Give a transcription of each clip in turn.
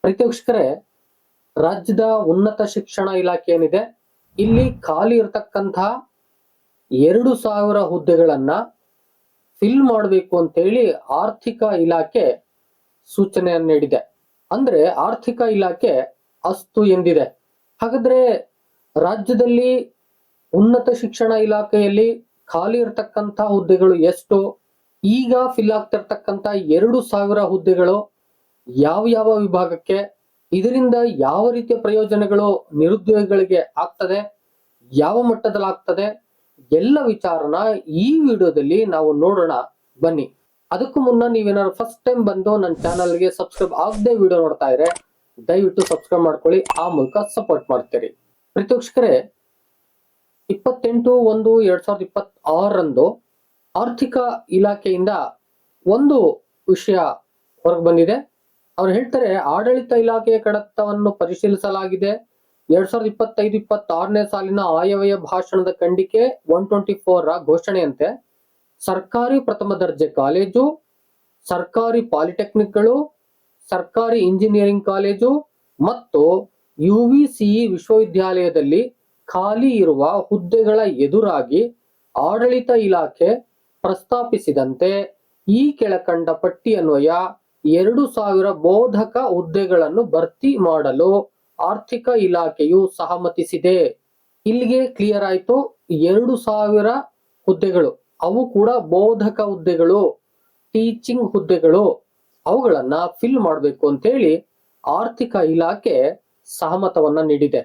ಪ್ರೀತಿವೀಕ್ಷಕರೇ, ರಾಜ್ಯದ ಉನ್ನತ ಶಿಕ್ಷಣ ಇಲಾಖೆ ಏನಿದೆ, ಇಲ್ಲಿ ಖಾಲಿ ಇರತಕ್ಕಂತಹ 2,000 ಹುದ್ದೆಗಳನ್ನ ಫಿಲ್ ಮಾಡಬೇಕು ಅಂತೇಳಿ ಆರ್ಥಿಕ ಇಲಾಖೆ ಸೂಚನೆಯನ್ನು ನೀಡಿದೆ. ಅಂದ್ರೆ ಆರ್ಥಿಕ ಇಲಾಖೆ ಅಸ್ತು ಎಂದಿದೆ. ಹಾಗಾದ್ರೆ ರಾಜ್ಯದಲ್ಲಿ ಉನ್ನತ ಶಿಕ್ಷಣ ಇಲಾಖೆಯಲ್ಲಿ ಖಾಲಿ ಇರತಕ್ಕಂತಹ ಹುದ್ದೆಗಳು ಎಷ್ಟು? ಈಗ ಫಿಲ್ ಆಗ್ತಿರ್ತಕ್ಕಂತ 2,000 ಹುದ್ದೆಗಳು ಯಾವ ಯಾವ ವಿಭಾಗಕ್ಕೆ, ಇದರಿಂದ ಯಾವ ರೀತಿಯ ಪ್ರಯೋಜನಗಳು ನಿರುದ್ಯೋಗಿಗಳಿಗೆ ಆಗ್ತದೆ, ಯಾವ ಮಟ್ಟದಲ್ಲಿ ಆಗ್ತದೆ, ಎಲ್ಲ ವಿಚಾರನ ಈ ವಿಡಿಯೋದಲ್ಲಿ ನಾವು ನೋಡೋಣ ಬನ್ನಿ. ಅದಕ್ಕೂ ಮುನ್ನ ನೀವೇನಾದ್ರು ಫಸ್ಟ್ ಟೈಮ್ ಬಂದು ನನ್ನ ಚಾನಲ್ಗೆ ಸಬ್ಸ್ಕ್ರೈಬ್ ಆಗದೆ ವಿಡಿಯೋ ನೋಡ್ತಾ ಇದ್ರೆ ದಯವಿಟ್ಟು ಸಬ್ಸ್ಕ್ರೈಬ್ ಮಾಡ್ಕೊಳ್ಳಿ, ಆ ಮೂಲಕ ಸಪೋರ್ಟ್ ಮಾಡ್ತೀರಿ. ಪ್ರೀತಿವೀಕ್ಷಕರೇ, 28/1/2026 ಆರ್ಥಿಕ ಇಲಾಖೆಯಿಂದ ಒಂದು ವಿಷಯ ಹೊರಗೆ ಬಂದಿದೆ. ಅವ್ರು ಹೇಳ್ತಾರೆ, ಆಡಳಿತ ಇಲಾಖೆಯ ಕಡತವನ್ನು ಪರಿಶೀಲಿಸಲಾಗಿದೆ. 2025-26ನೇ ಸಾಲಿನ ಆಯವ್ಯಯ ಭಾಷಣದ ಖಂಡಿಕೆ 124 ಘೋಷಣೆಯಂತೆ ಸರ್ಕಾರಿ ಪ್ರಥಮ ದರ್ಜೆ ಕಾಲೇಜು, ಸರ್ಕಾರಿ ಪಾಲಿಟೆಕ್ನಿಕ್ಗಳು, ಸರ್ಕಾರಿ ಇಂಜಿನಿಯರಿಂಗ್ ಕಾಲೇಜು ಮತ್ತು UVCE ವಿಶ್ವವಿದ್ಯಾಲಯದಲ್ಲಿ ಖಾಲಿ ಇರುವ ಹುದ್ದೆಗಳ ಎದುರಾಗಿ ಆಡಳಿತ ಇಲಾಖೆ ಪ್ರಸ್ತಾಪಿಸಿದಂತೆ ಈ ಕೆಳಕಂಡ ಪಟ್ಟಿಯನ್ವಯ 2,000 ಬೋಧಕ ಹುದ್ದೆಗಳನ್ನು ಭರ್ತಿ ಮಾಡಲು ಆರ್ಥಿಕ ಇಲಾಖೆಯು ಸಹಮತಿಸಿದೆ. ಇಲ್ಲಿಗೆ ಕ್ಲಿಯರ್ ಆಯ್ತು. 2,000 ಹುದ್ದೆಗಳು, ಅವು ಕೂಡ ಬೋಧಕ ಹುದ್ದೆಗಳು, ಟೀಚಿಂಗ್ ಹುದ್ದೆಗಳು, ಅವುಗಳನ್ನ ಫಿಲ್ ಮಾಡಬೇಕು ಅಂತ ಹೇಳಿ ಆರ್ಥಿಕ ಇಲಾಖೆ ಸಹಮತವನ್ನ ನೀಡಿದೆ.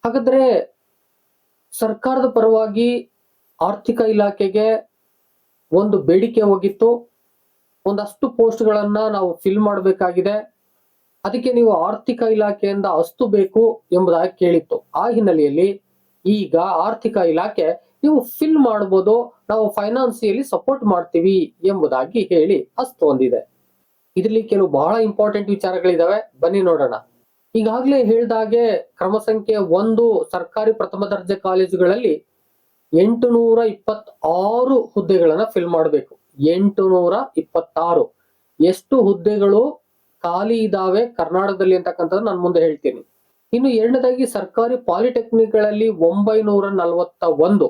ಹಾಗಾದ್ರೆ ಸರ್ಕಾರದ ಪರವಾಗಿ ಆರ್ಥಿಕ ಇಲಾಖೆಗೆ ಒಂದು ಬೇಡಿಕೆ ಹೋಗಿತ್ತು, ಒಂದಷ್ಟು ಪೋಸ್ಟ್ಗಳನ್ನ ನಾವು ಫಿಲ್ ಮಾಡಬೇಕಾಗಿದೆ, ಅದಕ್ಕೆ ನೀವು ಆರ್ಥಿಕ ಇಲಾಖೆಯಿಂದ ಅಷ್ಟು ಬೇಕು ಎಂಬುದಾಗಿ ಕೇಳಿತ್ತು. ಆ ಹಿನ್ನೆಲೆಯಲ್ಲಿ ಈಗ ಆರ್ಥಿಕ ಇಲಾಖೆ ನೀವು ಫಿಲ್ ಮಾಡಬಹುದು, ನಾವು ಫೈನಾನ್ಸಿಯಲಿ ಸಪೋರ್ಟ್ ಮಾಡ್ತೀವಿ ಎಂಬುದಾಗಿ ಹೇಳಿ ಅಸ್ತು ಹೊಂದಿದೆ. ಇದರಲ್ಲಿ ಕೆಲವು ಬಹಳ ಇಂಪಾರ್ಟೆಂಟ್ ವಿಚಾರಗಳಿದಾವೆ, ಬನ್ನಿ ನೋಡೋಣ. ಈಗಾಗಲೇ ಹೇಳಿದಾಗೆ ಕ್ರಮ ಸಂಖ್ಯೆ 1 ಸರ್ಕಾರಿ ಪ್ರಥಮ ದರ್ಜೆ ಕಾಲೇಜುಗಳಲ್ಲಿ 826 ಹುದ್ದೆಗಳನ್ನ ಫಿಲ್ ಮಾಡಬೇಕು. 826 ಎಷ್ಟು ಹುದ್ದೆಗಳು ಖಾಲಿ ಇದಾವೆ ಕರ್ನಾಟಕದಲ್ಲಿ ಅಂತಕ್ಕಂಥದ್ದು ನಾನು ಮುಂದೆ ಹೇಳ್ತೀನಿ. ಇನ್ನು ಎರಡನೇದಾಗಿ ಸರ್ಕಾರಿ ಪಾಲಿಟೆಕ್ನಿಕ್ಗಳಲ್ಲಿ 941,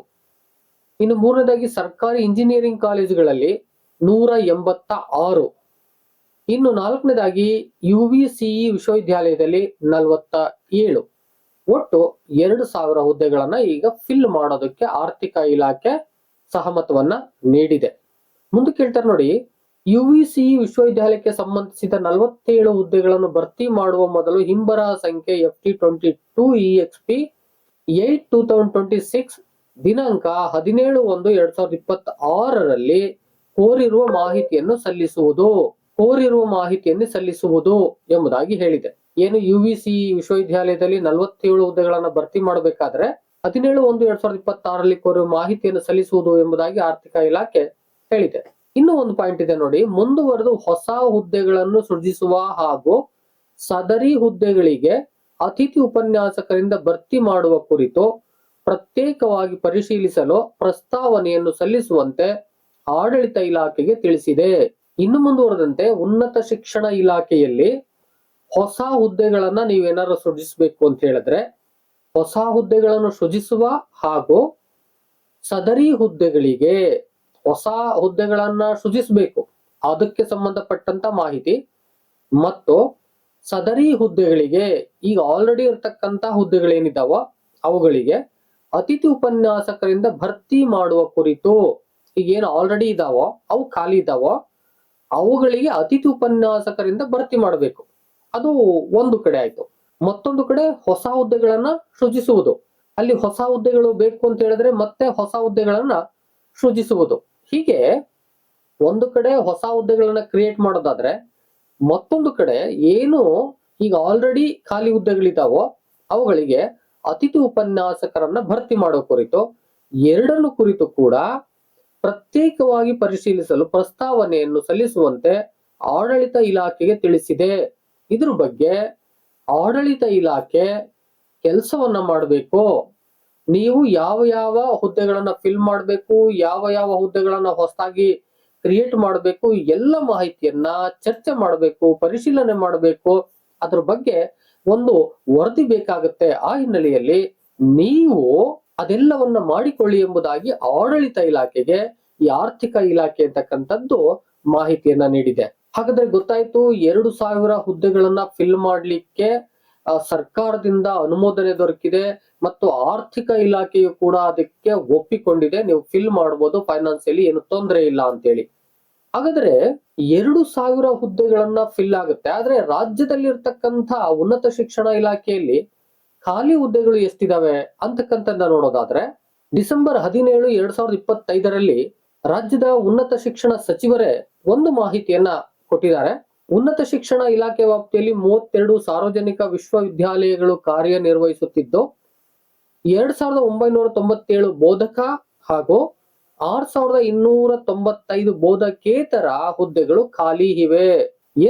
ಇನ್ನು ಮೂರನೇದಾಗಿ ಸರ್ಕಾರಿ ಇಂಜಿನಿಯರಿಂಗ್ ಕಾಲೇಜುಗಳಲ್ಲಿ 186, ಇನ್ನು ನಾಲ್ಕನೇದಾಗಿ UVCE ವಿಶ್ವವಿದ್ಯಾಲಯದಲ್ಲಿ 47. ಒಟ್ಟು 2,000 ಹುದ್ದೆಗಳನ್ನ ಈಗ ಫಿಲ್ ಮಾಡೋದಕ್ಕೆ ಆರ್ಥಿಕ ಇಲಾಖೆ ಸಹಮತವನ್ನ ನೀಡಿದೆ. ಮುಂದಕ್ಕೆ ಹೇಳ್ತಾರೆ ನೋಡಿ, UVCE ವಿಶ್ವವಿದ್ಯಾಲಯಕ್ಕೆ ಸಂಬಂಧಿಸಿದ 47 ಹುದ್ದೆಗಳನ್ನು ಭರ್ತಿ ಮಾಡುವ ಮೊದಲು ಹಿಂಬರಹ ಸಂಖ್ಯೆ FT22EXP 8/2026 ದಿನಾಂಕ 17/1/2026 ಕೋರಿರುವ ಮಾಹಿತಿಯನ್ನು ಸಲ್ಲಿಸುವುದು ಎಂಬುದಾಗಿ ಹೇಳಿದೆ. ಏನು UVCE ವಿಶ್ವವಿದ್ಯಾಲಯದಲ್ಲಿ 47 ಹುದ್ದೆಗಳನ್ನ ಭರ್ತಿ ಮಾಡಬೇಕಾದ್ರೆ 17/1/2026 ಕೋರುವ ಮಾಹಿತಿಯನ್ನು ಸಲ್ಲಿಸುವುದು ಎಂಬುದಾಗಿ ಆರ್ಥಿಕ ಇಲಾಖೆ ಹೇಳಿದೆ. ಇನ್ನು ಒಂದು ಪಾಯಿಂಟ್ ಇದೆ ನೋಡಿ, ಮುಂದುವರೆದು ಹೊಸ ಹುದ್ದೆಗಳನ್ನು ಸೃಜಿಸುವ ಹಾಗೂ ಸದರಿ ಹುದ್ದೆಗಳಿಗೆ ಅತಿಥಿ ಉಪನ್ಯಾಸಕರಿಂದ ಭರ್ತಿ ಮಾಡುವ ಕುರಿತು ಪ್ರತ್ಯೇಕವಾಗಿ ಪರಿಶೀಲಿಸಲು ಪ್ರಸ್ತಾವನೆಯನ್ನು ಸಲ್ಲಿಸುವಂತೆ ಆಡಳಿತ ಇಲಾಖೆಗೆ ತಿಳಿಸಿದೆ. ಇನ್ನು ಮುಂದುವರೆದಂತೆ ಉನ್ನತ ಶಿಕ್ಷಣ ಇಲಾಖೆಯಲ್ಲಿ ಹೊಸ ಹುದ್ದೆಗಳನ್ನ ನೀವೇನಾದ್ರು ಸೃಜಿಸಬೇಕು ಅಂತ ಹೇಳಿದ್ರೆ, ಹೊಸ ಹುದ್ದೆಗಳನ್ನು ಸೃಜಿಸುವ ಹಾಗೂ ಸದರಿ ಹುದ್ದೆಗಳಿಗೆ ಹೊಸ ಹುದ್ದೆಗಳನ್ನ ಸೃಜಿಸಬೇಕು, ಅದಕ್ಕೆ ಸಂಬಂಧಪಟ್ಟಂತ ಮಾಹಿತಿ ಮತ್ತು ಸದರಿ ಹುದ್ದೆಗಳಿಗೆ ಈಗ ಆಲ್ರೆಡಿ ಇರತಕ್ಕಂತ ಹುದ್ದೆಗಳೇನಿದಾವೋ ಅವುಗಳಿಗೆ ಅತಿಥಿ ಉಪನ್ಯಾಸಕರಿಂದ ಭರ್ತಿ ಮಾಡುವ ಕುರಿತು, ಈಗೇನು ಆಲ್ರೆಡಿ ಇದಾವೋ ಅವು ಖಾಲಿ ಇದಾವೋ ಅವುಗಳಿಗೆ ಅತಿಥಿ ಉಪನ್ಯಾಸಕರಿಂದ ಭರ್ತಿ ಮಾಡಬೇಕು. ಅದು ಒಂದು ಕಡೆ ಆಯ್ತು. ಮತ್ತೊಂದು ಕಡೆ ಹೊಸ ಹುದ್ದೆಗಳನ್ನ ಸೃಜಿಸುವುದು, ಅಲ್ಲಿ ಹೊಸ ಹುದ್ದೆಗಳು ಬೇಕು ಅಂತ ಹೇಳಿದ್ರೆ ಮತ್ತೆ ಹೊಸ ಹುದ್ದೆಗಳನ್ನ ಸೃಜಿಸುವುದು. ಹೀಗೆ ಒಂದು ಕಡೆ ಹೊಸ ಹುದ್ದೆಗಳನ್ನ ಕ್ರಿಯೇಟ್ ಮಾಡೋದಾದ್ರೆ, ಮತ್ತೊಂದು ಕಡೆ ಏನು ಈಗ ಆಲ್ರೆಡಿ ಖಾಲಿ ಹುದ್ದೆಗಳಿದಾವೋ ಅವುಗಳಿಗೆ ಅತಿಥಿ ಉಪನ್ಯಾಸಕರನ್ನ ಭರ್ತಿ ಮಾಡೋ ಕುರಿತು, ಎರಡನ್ನು ಕುರಿತು ಕೂಡ ಪ್ರತ್ಯೇಕವಾಗಿ ಪರಿಶೀಲಿಸಲು ಪ್ರಸ್ತಾವನೆಯನ್ನು ಸಲ್ಲಿಸುವಂತೆ ಆಡಳಿತ ಇಲಾಖೆಗೆ ತಿಳಿಸಿದೆ. ಇದ್ರ ಬಗ್ಗೆ ಆಡಳಿತ ಇಲಾಖೆ ಕೆಲಸವನ್ನ ಮಾಡಬೇಕು. ನೀವು ಯಾವ ಯಾವ ಹುದ್ದೆಗಳನ್ನ ಫಿಲ್ ಮಾಡಬೇಕು, ಯಾವ ಯಾವ ಹುದ್ದೆಗಳನ್ನ ಹೊಸದಾಗಿ ಕ್ರಿಯೇಟ್ ಮಾಡಬೇಕು, ಎಲ್ಲ ಮಾಹಿತಿಯನ್ನ ಚರ್ಚೆ ಮಾಡಬೇಕು, ಪರಿಶೀಲನೆ ಮಾಡಬೇಕು. ಅದ್ರ ಬಗ್ಗೆ ಒಂದು ವರದಿ ಬೇಕಾಗುತ್ತೆ. ಆ ಹಿನ್ನೆಲೆಯಲ್ಲಿ ನೀವು ಅದೆಲ್ಲವನ್ನ ಮಾಡಿಕೊಳ್ಳಿ ಎಂಬುದಾಗಿ ಆಡಳಿತ ಇಲಾಖೆಗೆ ಈ ಆರ್ಥಿಕ ಇಲಾಖೆ ಅಂತಕ್ಕಂಥದ್ದು ಮಾಹಿತಿಯನ್ನ ನೀಡಿದೆ. ಹಾಗಾದ್ರೆ ಗೊತ್ತಾಯ್ತು, 2,000 ಹುದ್ದೆಗಳನ್ನ ಫಿಲ್ ಮಾಡ್ಲಿಕ್ಕೆ ಸರ್ಕಾರದಿಂದ ಅನುಮೋದನೆ ದೊರಕಿದೆ ಮತ್ತು ಆರ್ಥಿಕ ಇಲಾಖೆಯು ಕೂಡ ಅದಕ್ಕೆ ಒಪ್ಪಿಕೊಂಡಿದೆ. ನೀವು ಫಿಲ್ ಮಾಡಬಹುದು, ಫೈನಾನ್ಸಿಯಲಿ ಏನು ತೊಂದರೆ ಇಲ್ಲ ಅಂತೇಳಿ. ಹಾಗಾದ್ರೆ 2,000 ಹುದ್ದೆಗಳನ್ನ ಫಿಲ್ ಆಗುತ್ತೆ. ಆದ್ರೆ ರಾಜ್ಯದಲ್ಲಿರ್ತಕ್ಕಂಥ ಉನ್ನತ ಶಿಕ್ಷಣ ಇಲಾಖೆಯಲ್ಲಿ ಖಾಲಿ ಹುದ್ದೆಗಳು ಎಷ್ಟಿದಾವೆ ಅಂತಕ್ಕಂಥದ್ದನ್ನ ನೋಡೋದಾದ್ರೆ, ಡಿಸೆಂಬರ್ 17, 2025ರಲ್ಲಿ ರಾಜ್ಯದ ಉನ್ನತ ಶಿಕ್ಷಣ ಸಚಿವರೇ ಒಂದು ಮಾಹಿತಿಯನ್ನ ಕೊಟ್ಟಿದ್ದಾರೆ. ಉನ್ನತ ಶಿಕ್ಷಣ ಇಲಾಖೆ ವ್ಯಾಪ್ತಿಯಲ್ಲಿ 32 ಸಾರ್ವಜನಿಕ ವಿಶ್ವವಿದ್ಯಾಲಯಗಳು ಕಾರ್ಯನಿರ್ವಹಿಸುತ್ತಿದ್ದು 2,997 ಬೋಧಕ ಹಾಗೂ 6,295 ಬೋಧಕೇತರ ಹುದ್ದೆಗಳು ಖಾಲಿ ಇವೆ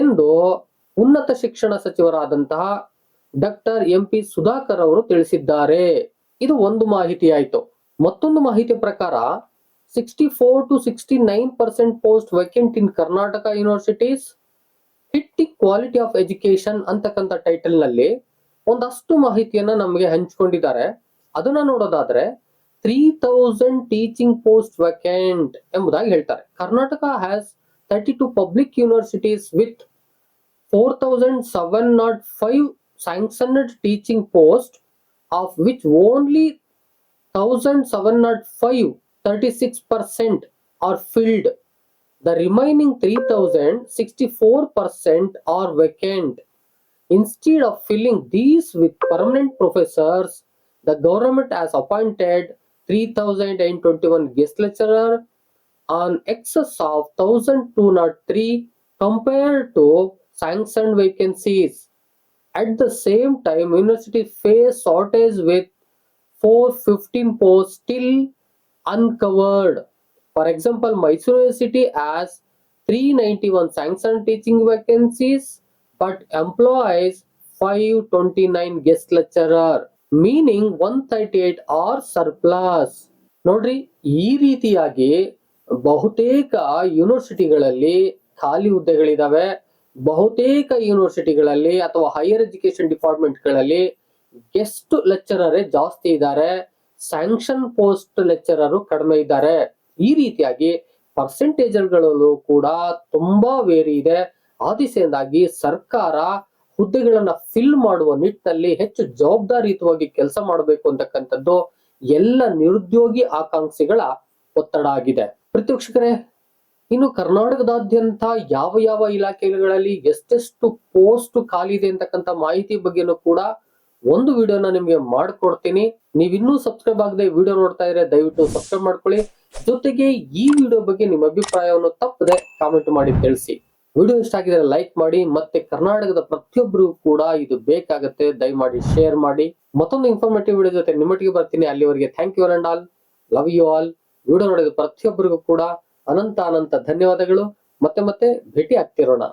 ಎಂದು ಉನ್ನತ ಶಿಕ್ಷಣ ಸಚಿವರಾದಂತಹ ಡಾಕ್ಟರ್ MP ಸುಧಾಕರ್ ಅವರು ತಿಳಿಸಿದ್ದಾರೆ. ಇದು ಒಂದು ಮಾಹಿತಿ ಆಯ್ತು. ಮತ್ತೊಂದು ಮಾಹಿತಿ ಪ್ರಕಾರ 64 to 69% post vacant in Karnataka universities hitting quality of education ಅಂತಕ್ಕಂಥ ಟೈಟಲ್ ನಲ್ಲಿ ಒಂದಷ್ಟು ಮಾಹಿತಿಯನ್ನ ನಮಗೆ ಹಂಚಿಕೊಂಡಿದ್ದಾರೆ. ಅದನ್ನ ನೋಡೋದಾದ್ರೆ 3,000 ಟೀಚಿಂಗ್ ಪೋಸ್ಟ್ ವೇಕೆಂಟ್ ಎಂಬುದಾಗಿ ಹೇಳ್ತಾರೆ. Karnataka has 32 public universities with 4,705 sanctioned teaching posts, of which only 1,705 36% are filled. The remaining 3,064% are vacant. Instead of filling these with permanent professors, the government has appointed 3,021 guest lecturer on excess of 1,203 compared to sanctioned vacancies. At the same time, universities face shortage with 415 posts still uncovered. For example, Mysore University has 391 sanctioned teaching vacancies but employs 529 guest lecturer, meaning 138 are surplus. ನೋಡ್ರಿ, ಈ ರೀತಿಯಾಗಿ ಬಹುತೇಕ ಯೂನಿವರ್ಸಿಟಿಗಳಲ್ಲಿ ಖಾಲಿ ಹುದ್ದೆಗಳಿದಾವೆ. ಬಹುತೇಕ ಯೂನಿವರ್ಸಿಟಿಗಳಲ್ಲಿ ಅಥವಾ higher education ಡಿಪಾರ್ಟ್ಮೆಂಟ್ಗಳಲ್ಲಿ guest ಲೆಕ್ಚರರೇ ಜಾಸ್ತಿ ಇದ್ದಾರೆ, sanction post lecturer ಕಡಿಮೆ ಇದ್ದಾರೆ. ಈ ರೀತಿಯಾಗಿ ಪರ್ಸೆಂಟೇಜ್ಗಳಲ್ಲೂ ಕೂಡ ತುಂಬಾ ವೇರಿ ಇದೆ. ಆ ದಿಸೆಯಿಂದಾಗಿ ಸರ್ಕಾರ ಹುದ್ದೆಗಳನ್ನ ಫಿಲ್ ಮಾಡುವ ನಿಟ್ಟಿನಲ್ಲಿ ಹೆಚ್ಚು ಜವಾಬ್ದಾರಿಯುತವಾಗಿ ಕೆಲಸ ಮಾಡಬೇಕು ಅಂತಕ್ಕಂಥದ್ದು ಎಲ್ಲ ನಿರುದ್ಯೋಗಿ ಆಕಾಂಕ್ಷಿಗಳ ಒತ್ತಡ ಆಗಿದೆ. ಪ್ರತಿವೀಕ್ಷಕರೇ, ಇನ್ನು ಕರ್ನಾಟಕದಾದ್ಯಂತ ಯಾವ ಯಾವ ಇಲಾಖೆಗಳಲ್ಲಿ ಎಷ್ಟೆಷ್ಟು ಪೋಸ್ಟ್ ಖಾಲಿ ಇದೆ ಅಂತಕ್ಕಂಥ ಮಾಹಿತಿ ಬಗ್ಗೆನೂ ಕೂಡ ಒಂದು ವಿಡಿಯೋನ ನಿಮ್ಗೆ ಮಾಡ್ಕೊಡ್ತೀನಿ. ನೀವಿನ್ನೂ ಸಬ್ಸ್ಕ್ರೈಬ್ ಆಗದೆ ವಿಡಿಯೋ ನೋಡ್ತಾ ಇದ್ರೆ ದಯವಿಟ್ಟು ಸಬ್ಸ್ಕ್ರೈಬ್ ಮಾಡ್ಕೊಳ್ಳಿ. ಜೊತೆಗೆ ಈ ವಿಡಿಯೋ ಬಗ್ಗೆ ನಿಮ್ಮ ಅಭಿಪ್ರಾಯವನ್ನು ತಪ್ಪದೆ ಕಾಮೆಂಟ್ ಮಾಡಿ ತಿಳಿಸಿ. ವಿಡಿಯೋ ಇಷ್ಟ ಆಗಿದ್ರೆ ಲೈಕ್ ಮಾಡಿ. ಮತ್ತೆ ಕರ್ನಾಟಕದ ಪ್ರತಿಯೊಬ್ಬರಿಗೂ ಕೂಡ ಇದು ಬೇಕಾಗುತ್ತೆ, ದಯಮಾಡಿ ಶೇರ್ ಮಾಡಿ. ಮತ್ತೊಂದು ಇನ್ಫಾರ್ಮೇಟಿವ್ ವಿಡಿಯೋ ಜೊತೆ ನಿಮ್ಮೊಟ್ಟಿಗೆ ಬರ್ತೀನಿ. ಅಲ್ಲಿವರೆಗೆ thank you and all, love you all. Video ನೋಡಿದ ಪ್ರತಿಯೊಬ್ಬರಿಗೂ ಕೂಡ ಅನಂತ ಧನ್ಯವಾದಗಳು. ಮತ್ತೆ ಭೇಟಿ ಆಗ್ತಿರೋಣ.